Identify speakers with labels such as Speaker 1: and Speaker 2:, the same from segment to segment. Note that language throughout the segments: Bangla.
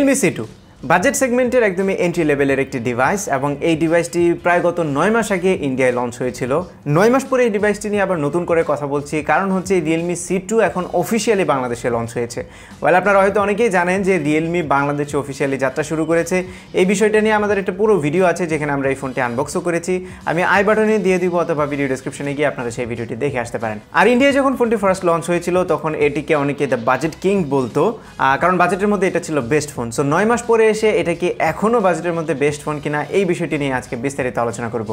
Speaker 1: Realme C2 বাজেট সেগমেন্টের একদমই এন্ট্রি লেভেলের একটি ডিভাইস এবং এই ডিভাইসটি প্রায় গত 9 মাস আগে ইন্ডিয়ায় লঞ্চ হয়েছিল। 9 মাস পরে এই ডিভাইসটি নিয়ে আবার নতুন করে কথা বলছি, কারণ হচ্ছে Realme C2 এখন অফিসিয়ালি বাংলাদেশে লঞ্চ হয়েছে। আপনারা হয়তো অনেকেই জানেন যে Realme বাংলাদেশে অফিসিয়ালি যাত্রা শুরু করেছে। এই বিষয়টা নিয়ে আমাদের একটা পুরো ভিডিও আছে যেখানে আমরা এই ফোনটি আনবক্সও করেছি। আমি আই বাটনে দিয়ে দিব অথবা ভিডিও ডেসক্রিপশনে গিয়ে আপনারা সেই ভিডিওটি দেখে আসতে পারেন। আর ইন্ডিয়ায় যখন ফোনটি ফার্স্ট লঞ্চ হয়েছিল তখন এটিকে অনেকে দ্য বাজেট কিং বলতো, কারণ বাজেটের মধ্যে এটা ছিল বেস্ট ফোন। সো 9 মাস পরে এসে এটা কি এখনো বাজেটের মধ্যে বেস্ট ফোন কিনা, এই বিষয়টি নিয়ে আজকে বিস্তারিত আলোচনা করব।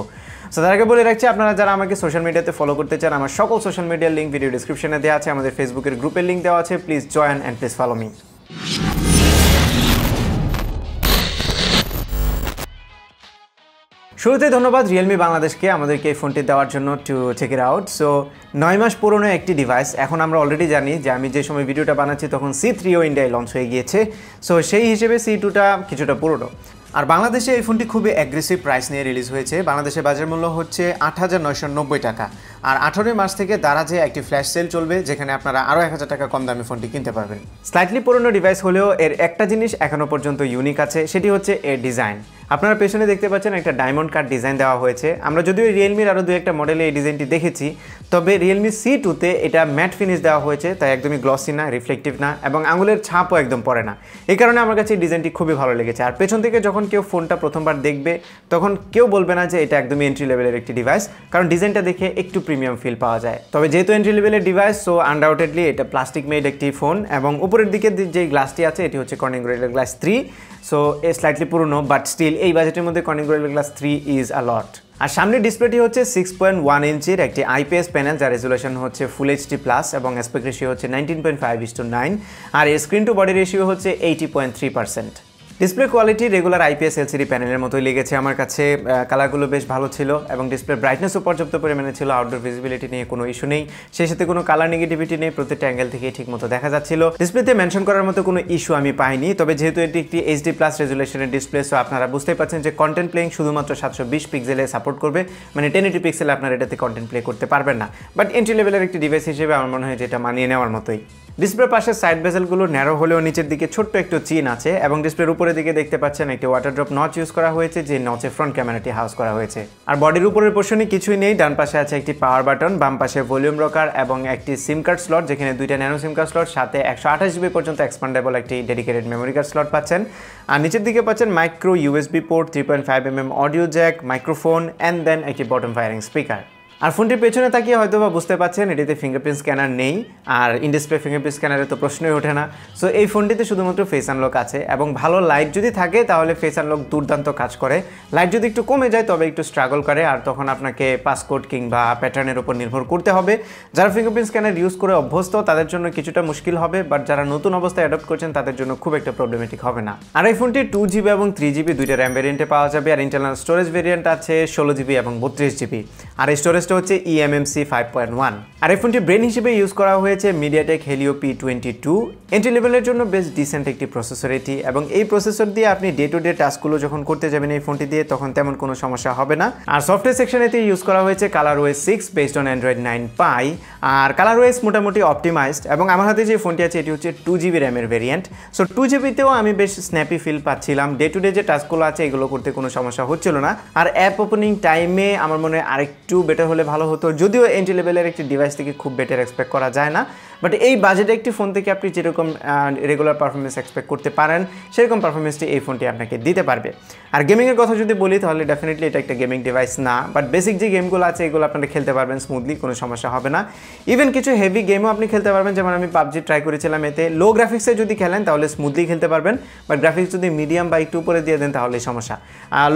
Speaker 1: সো তার আগে বলে রাখছি, আপনারা যারা আমাকে সোশ্যাল মিডিয়াতে ফলো করতে চান, আমার সকল সোশ্যাল মিডিয়ার লিঙ্ক ভিডিও ডেসক্রিপশনে দেওয়া আছে, আমাদের ফেসবুকের গ্রুপের লিঙ্ক দেওয়া আছে। Please join and please follow me. শুরুতে ধন্যবাদ Realme বাংলাদেশকে আমাদেরকে এই ফোনটি দেওয়ার জন্য to check it out. So 9 মাস পুরনো একটি ডিভাইস, এখন আমরা অলরেডি জানি যে আমি যে সময় ভিডিওটা বানাচ্ছি তখন C3ও ইন্ডিয়ায় লঞ্চ হয়ে গিয়েছে। সো সেই হিসেবে C2টা কিছুটা পুরনো। আর বাংলাদেশে এই ফোনটি খুবই অ্যাগ্রেসিভ প্রাইস নিয়ে রিলিজ হয়েছে। বাংলাদেশে বাজার মূল্য হচ্ছে 8,990 টাকা। আর 18 মার্চ থেকে দারাজে একটি ফ্ল্যাশ সেল চলবে যেখানে আপনারা আরও 1,000 টাকা কম দামে ফোনটি কিনতে পারবেন। স্লাইটলি পুরনো ডিভাইস হলেও এর একটা জিনিস এখনও পর্যন্ত ইউনিক আছে, সেটি হচ্ছে এর ডিজাইন। আপনারা পেছনে দেখতে পাচ্ছেন একটা ডায়মন্ড কাট ডিজাইন দেওয়া হয়েছে। আমরা যদিও রিয়েলমির আরও দু একটা মডেলে এই ডিজাইনটি দেখেছি, তবে Realme C2তে এটা ম্যাট ফিনিশ দেওয়া হয়েছে, তাই একদমই গ্লসি না, রিফ্লেকটিভ না এবং আঙুলের ছাপও একদম পড়ে না। এই কারণে আমার কাছে এই ডিজাইনটি খুবই ভালো লেগেছে। আর পেছন থেকে যখন কেউ ফোনটা প্রথমবার দেখবে তখন কেউ বলবে না যে এটা একদমই এন্ট্রি লেভেলের একটি ডিভাইস, কারণ ডিজাইনটা দেখে একটু প্রিমিয়াম ফিল পাওয়া যায়। তবে যেহেতু এন্ট্রি লেভেলের ডিভাইস, সো আনডাউটেডলি এটা প্লাস্টিক মেড একটি ফোন এবং উপরের দিকে যে গ্লাসটি আছে এটি হচ্ছে Corning Gorilla glass 3। So a slightly পুরনো, বাট স্টিল এই বাজেটের মধ্যে Corning Gorilla glass 3 is a lot. আর সামনের ডিসপ্লেটি হচ্ছে 6.1 ইঞ্চির একটি IPS প্যানেল, যার রেজুলেশন হচ্ছে ফুল HD+ এবং অ্যাসপেক্ট রেশিও হচ্ছে 19.5:9, আর স্ক্রিন টু বডি রেশিও হচ্ছে 80.3%। Display quality regular IPS LCD প্যানেলের মতোই লেগেছে আমার কাছে। কালারগুলো বেশ ভালো ছিল এবং ডিসপ্লে ব্রাইটনেসও পর্যাপ্ত পরিমাণে ছিল। আউটডোর ভিজিবিলিটি নিয়ে কোনো ইস্যু নেই, সেই সাথে কোনো কালার নেগেটিভিটি নেই, প্রত্যেকটা অ্যাঙ্গেল থেকে ঠিকমতো দেখা যাচ্ছিল। ডিসপ্লেতে মেনশন করার মতো কোনো ইস্যু আমি পাইনি। তবে যেহেতু এটি একটি HD+ রেজুলেশনের ডিসপ্লে, সো আপনারা বুঝতেই পারছেন যে কন্টেন্ট প্লেইং শুধুমাত্র 720 পিক্সেলে সাপোর্ট করবে, মানে 1080 পিক্সেলে আপনারা এটাতে কন্টেন্ট প্লে করতে পারবেন না। বাট এন্ট্রি লেভেলের একটি ডিভাইস হিসেবে আমার মনে হয় যে এটা মানিয়ে নেওয়ার মতোই। ডিসপ্লের পাশে সাইড বেজেলগুলো ন্যারো হলেও নিচের দিকে ছোট্ট একটু চিন আছে এবং ডিসপ্লের উপরের দিকে দেখতে পাচ্ছেন একটি ওয়াটার ড্রপ নচ ইউজ করা হয়েছে, যে নচে ফ্রন্ট ক্যামেরাটি হাউস করা হয়েছে। আর বডির উপরের পোর্শনে কিছুই নেই। ডান পাশে আছে একটি পাওয়ার বাটন, বাম পাশে ভলিউম রকার এবং একটি সিম কার্ড স্লট, যেখানে দুইটা ন্যানো সিম কার্ড স্লট, সাথে 128 GB পর্যন্ত এক্সপান্ডেবল একটি ডেডিকেটেড মেমোরি কার্ড স্লট পাচ্ছেন। আর নিচের দিকে পাচ্ছেন micro USB port, 3.5mm audio jack, microphone and then একটি বটম ফায়ারিং স্পিকার। আর ফোনটির পেছনে তাকিয়ে হয়তো বা বুঝতে পাচ্ছেন এটিতে ফিঙ্গারপ্রিন্ট স্ক্যানার নেই, আর ইন ডিসপ্লে ফিঙ্গারপ্রিন্ট স্ক্যানারের তো প্রশ্নই ওঠে না। সো এই ফোনটিতে শুধুমাত্র ফেস আনলক আছে এবং ভালো লাইট যদি থাকে তাহলে ফেস আনলক দুর্দান্ত কাজ করে। লাইট যদি একটু কমে যায় তবে একটু স্ট্রাগল করে, আর তখন আপনাকে পাসকোড কিংবা প্যাটার্নের উপর নির্ভর করতে হবে। যারা ফিঙ্গারপ্রিন্ট স্ক্যানার ইউজ করে অভ্যস্ত তাদের জন্য কিছুটা মুশকিল হবে, বাট যারা নতুন অবস্থায় অ্যাডপ্ট করছেন তাদের জন্য খুব একটা প্রবলেমেটিক হবে না। আর এই ফোনটি 2GB এবং 3GB দুইটা র্যাম ভেরিয়েন্টে পাওয়া যাবে, আর ইন্টারনাল স্টোরেজ ভেরিয়েন্ট আছে 16GB এবং 32GB, আর এই স্টোরেজটা হচ্ছে eMMC 5.1। আর এই ফোনটি ব্রেন হিসেবে ইউজ করা হয়েছে MediaTek Helio P22। এন্ট্রি লেভেলের জন্য বেশ ডিসেন্ট একটি প্রসেসর এটি, এবং এই প্রসেসর দিয়ে আপনি ডে টু ডে টাস্কগুলো যখন করতে যাবেন এই ফোনটি দিয়ে তখন তেমন কোনো সমস্যা হবে না। আর সফটওয়্যার সেকশনেতে ইউজ করা হয়েছে ColorOS 6 based on Android 9 Pie। আর ColorOS মোটামুটি অপটিমাইজড, এবং আমার হাতে যে ফোনটি আছে এটি হচ্ছে 2GB র্যামের ভেরিয়েন্ট। সো 2GBতেও আমি বেশ স্ন্যাপি ফিল পাচ্ছিলাম, ডে টু ডে যে টাস্কগুলো আছে এগুলো করতে কোনো সমস্যা হচ্ছিল না। আর অ্যাপ ওপেনিং টাইমে আমার মনে হয় আরেকটু বেটার হলে ভালো হতো, যদিও এন্ট্রি লেভেলের একটি ডিভাইস থেকে খুব বেটার এক্সপেক্ট করা যায় না। বাট এই বাজেটে একটি ফোন থেকে আপনি যেরকম রেগুলার পারফরমেন্স এক্সপেক্ট করতে পারেন সেরকম পারফরমেন্সটি এই ফোনটি আপনাকে দিতে পারবে। আর গেমিংয়ের কথা যদি বলি তাহলে ডেফিনেটলি এটা একটা গেমিং ডিভাইস না, বাট বেসিক যে গেমগুলো আছে এগুলো আপনারা খেলতে পারবেন স্মুথলি, কোনো সমস্যা হবে না। ইভেন কিছু হেভি গেমও আপনি খেলতে পারবেন, যেমন আমি PUBG ট্রাই করেছিলাম, এতে লো গ্রাফিক্সে যদি খেলেন তাহলে স্মুথলি খেলতে পারবেন, বাট গ্রাফিক্স যদি মিডিয়াম বা একটু উপরে দিয়ে দেন তাহলে সমস্যা।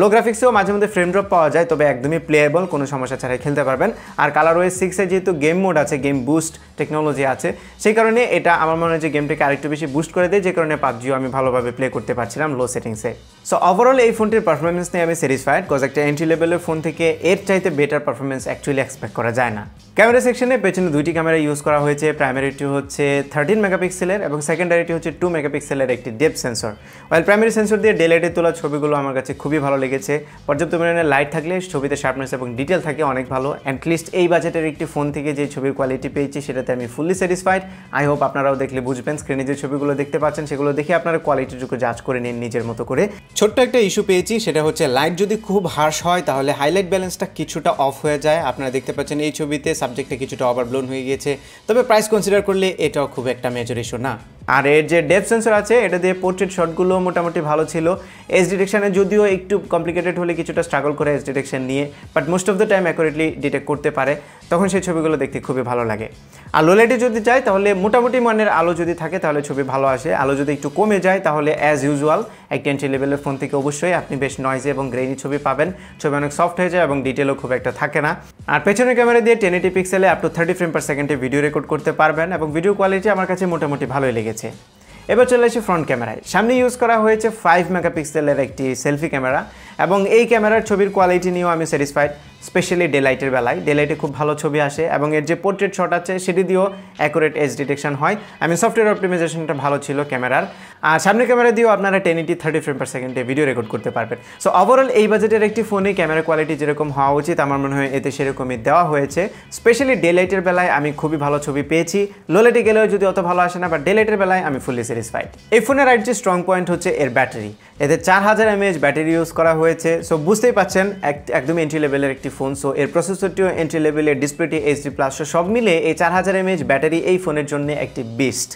Speaker 1: লো গ্রাফিক্সেও মাঝে মধ্যে ফ্রেম ড্রপ পাওয়া যায়, তবে একদমই প্লেয়েবল, কোনো সমস্যা ছাড়াই খেলতে পারবেন। আর ColorOS 6 যেহেতু গেম মোড আছে, গেম বুস্ট টেকনোলজি আছে, সেই কারণে এটা আমার মনে হয় যে গেমটাকে আরেকটু বেশি বুস্ট করে দেয়, যে কারণে PUBGও আমি ভালোভাবে প্লে করতে পারছিলাম লো সেটিংসে। সো ওভারঅল এই ফোনটির পারফরমেন্স নিয়ে আমি স্যাটিসফাইড, কজ একটা এন্ট্রি লেভেলের ফোন থেকে এর চাইতে বেটার পারফরমেন্স অ্যাকচুয়ালি এক্সপেক্ট করা যায় না। ক্যামেরা সেকশনে পেছনে দুইটি ক্যামেরা ইউজ করা হয়েছে। প্রাইমারিটি হচ্ছে 13 মেগাপিক্সেলের এবং সেকেন্ডারিটি হচ্ছে 2 মেগাপিক্সেলের একটি ডেপথ সেন্সর। ওয়াইল প্রাইমারি সেন্সর দিয়ে ডে লাইটে তোলা ছবিগুলো আমার কাছে খুবই ভালো লেগেছে। পর্যাপ্ত পরিমাণে লাইট থাকলে ছবিতে শার্পনেস এবং ডিটেল থাকে অনেক ভালো। অ্যাটলিস্ট এই বাজেটের একটি ফোন থেকে যে ছবির কোয়ালিটি পেয়েছি সেটাতে আমি fully satisfied. Satisfied. I hope আপনারাও দেখলে বুঝবেন, স্ক্রিনে যে ছবিগুলো দেখতে পাচ্ছেন সেগুলো দেখে আপনারা কোয়ালিটিটুকু জাজ করে নিন নিজের মতো করে। ছোট্ট একটা ইস্যু পেয়েছি, সেটা হচ্ছে লাইট যদি খুব হার্শ হয় তাহলে হাইলাইট ব্যালেন্সটা কিছুটা অফ হয়ে যায়। আপনারা দেখতে পাচ্ছেন এই ছবিতে সাবজেক্টটা কিছুটা ওভারব্লোন হয়ে গিয়েছে, তবে প্রাইস কনসিডার করলে এটাও খুব একটা মেজর ইস্যু না। আর এর যে ডেপথ সেন্সর আছে এটা দিয়ে পোর্ট্রেট শটগুলো মোটামুটি ভালো ছিল। এজ ডিটেকশানে যদিও একটু কমপ্লিকেটেড হলে কিছুটা স্ট্রাগল করে এজ ডিটেকশন নিয়ে, but most of the time accurately detect করতে পারে, তখন সেই ছবিগুলো দেখতে খুবই ভালো লাগে। আর লো লাইটে যদি চাই তাহলে মোটামুটি মানের আলো যদি থাকে তাহলে ছবি ভালো আসে। আলো যদি একটু কমে যায় তাহলে অ্যাজ ইউজুয়াল একটা এন্ট্রি লেভেলের ফোন থেকে অবশ্যই আপনি বেশ নয়েজি এবং গ্রেইনি ছবি পাবেন। ছবি অনেক সফট হয়ে যায় এবং ডিটেলও খুব একটা থাকে না। আর পেছনের ক্যামেরা দিয়ে 1080 পিক্সেলে আপ টু 30 ফ্রেম পার সেকেন্ডে ভিডিও রেকর্ড করতে পারবেন এবং ভিডিও কোয়ালিটি আমার কাছে মোটামুটি ভালোই লেগেছে। এবার চলে আসি ফ্রন্ট ক্যামেরায়। সামনে ইউজ করা হয়েছে 5 মেগাপিক্সেলের একটি সেলফি ক্যামেরা এবং এই ক্যামেরার ছবির কোয়ালিটি নিয়েও আমি স্যাটিসফাইড, স্পেশালি ডে লাইটের বেলায়। ডে লাইটে খুব ভালো ছবি আসে এবং এর যে পোর্ট্রেট শট আছে সেটি দিয়েও অ্যাকুরেট এজ ডিটেকশন হয়। সফটওয়্যার অপটিমাইজেশনটা ভালো ছিল ক্যামেরার। আর সামনের ক্যামেরা দিয়েও আপনারা 1080 30 ফ্রেম পার সেকেন্ডে ভিডিও রেকর্ড করতে পারবেন। সো ওভারঅল এই বাজেটের একটি ফোনে ক্যামেরা কোয়ালিটি যেরকম হওয়া উচিত আমার মনে হয় এতে সেরকমই দেওয়া হয়েছে। স্পেশালি ডে লাইটের বেলায় আমি খুবই ভালো ছবি পেয়েছি। লো লাইটে গেলেও যদি অত ভালো আসে না, বাট ডে লাইটের বেলায় আমি ফুললি স্যাটিসফাইড। এই ফোনের আর যে স্ট্রং পয়েন্ট হচ্ছে এর ব্যাটারি। এতে 4000 mAh ব্যাটারি ইউজ করা হয়েছে। সো বুঝতেই পাচ্ছেন একদম এন্ট্রি লেভেলের একটি ফোন। সো এর প্রসেসরটিও এন্ট্রি লেভেলের, ডিসপ্লেটি HD+, সব মিলে এই 4000 mAh ব্যাটারি এই ফোনের জন্য একটি বেস্ট।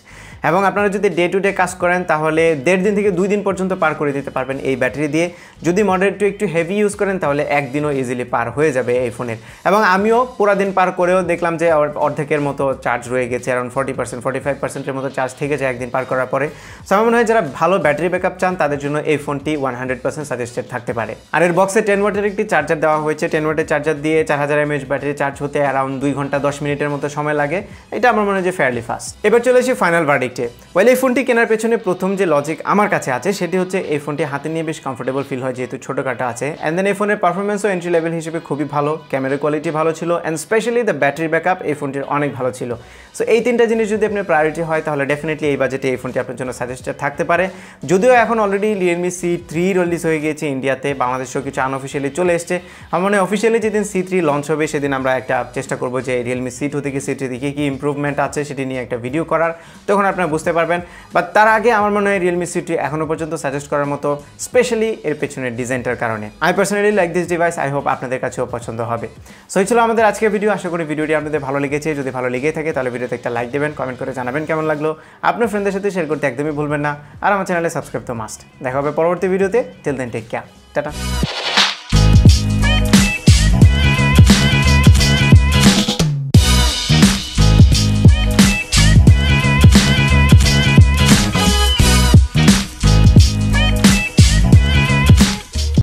Speaker 1: এবং আপনারা যদি ডে টু ডে কাজ করেন তাহলে 1.5 দিন থেকে 2 দিন পর্যন্ত পার করে দিতে পারবেন এই ব্যাটারি দিয়ে। যদি মডেলটি একটু হেভি ইউজ করেন তাহলে একদিনও ইজিলি পার হয়ে যাবে এই ফোনের। এবং আমিও পুরা দিন পার করেও দেখলাম যে অর্ধেকের মতো চার্জ রয়ে গেছে, অ্যারাউন্ড 40% 45%-এর মতো চার্জ থেকে যায় একদিন পার করার পরে। সো আমার মনে হয় যারা ভালো ব্যাটারি ব্যাকআপ চান তাদের জন্য এই ফোনটি 100% সাজেস্টেড থাকতে পারে। আর এর বক্সে 10 ওয়াটের একটি চার্জার দেওয়া হয়েছে। 10 ওয়াটের চার্জার দিয়ে 4000 mAh ব্যাটারি চার্জ হতে অ্যারাউন্ড 2 ঘন্টা 10 মিনিটের মতো সময় লাগে। এটা আমার মনে হয় যে ফেয়ারলি ফাস্ট। এবার চলে আসি ফাইনাল ভার্ডিক্টে। ওয়েল, এই ফোনটি কেনার পেছনে প্রথম যে লজিক আমার কাছে আছে সেটি হচ্ছে এই ফোনটি হাতে নিয়ে বেশ কমফোর্টেবল ফিল হয় যেহেতু ছোটোখাটো আছে। অ্যান্ড দেন এই ফোনের পারফরমেন্সও এন্ট্রি লেভেল হিসেবে খুবই ভালো, ক্যামেরা কোয়ালিটি ভালো ছিল, and specially the battery backup এই ফোনটির অনেক ভালো ছিল। সো এই তিনটা জিনিস যদি আপনার প্রায়োরিটি হয় তাহলে ডেফিনেটলি এই বাজেটে এই ফোনটি আপনার জন্য সাজেস্টেড থাকতে পারে। যদিও এখন অলরেডি realme C3 রিলিজ হয়ে গিয়েছে ইন্ডিয়াতে, বাংলাদেশেও কিছু আনঅফিসিয়ালি চলে এসছে। আমার মনে হয় অফিসিয়ালি যেদিন C3 লঞ্চ হবে সেদিন আমরা একটা চেষ্টা করবো যে realme C2 থেকে C3 দিকে কী ইম্প্রুভমেন্ট আছে সেটি নিয়ে একটা ভিডিও করার, তখন আপনারা বুঝতে পারবেন। বাট তার আগে আমার মনে হয় realme C2 এখনও পর্যন্ত সাজেস্ট করার মতো, স্পেশালি এর পেছনের ডিজাইনটার কারণে। I personally like this device. I hope আপনাদের কাছেও পছন্দ হবে। সো এই ছিল আমাদের আজকের ভিডিও। আশা করি ভিডিওটি আপনাদের ভালো লেগেছে। যদি ভালো লেগে থাকে তাহলে ভিডিওতে একটা লাইক দেবেন, কমেন্ট করে জানাবেন কেমন লাগলো। আপনার ফ্রেন্ডদের সাথে শেয়ার করতে একদমই ভুলবেন না। আর আমার চ্যানেলে সাবস্ক্রাইব তো মাস্ট। দেখা হবে পরবর্তী ভিডিওতে। Till then take care, tata.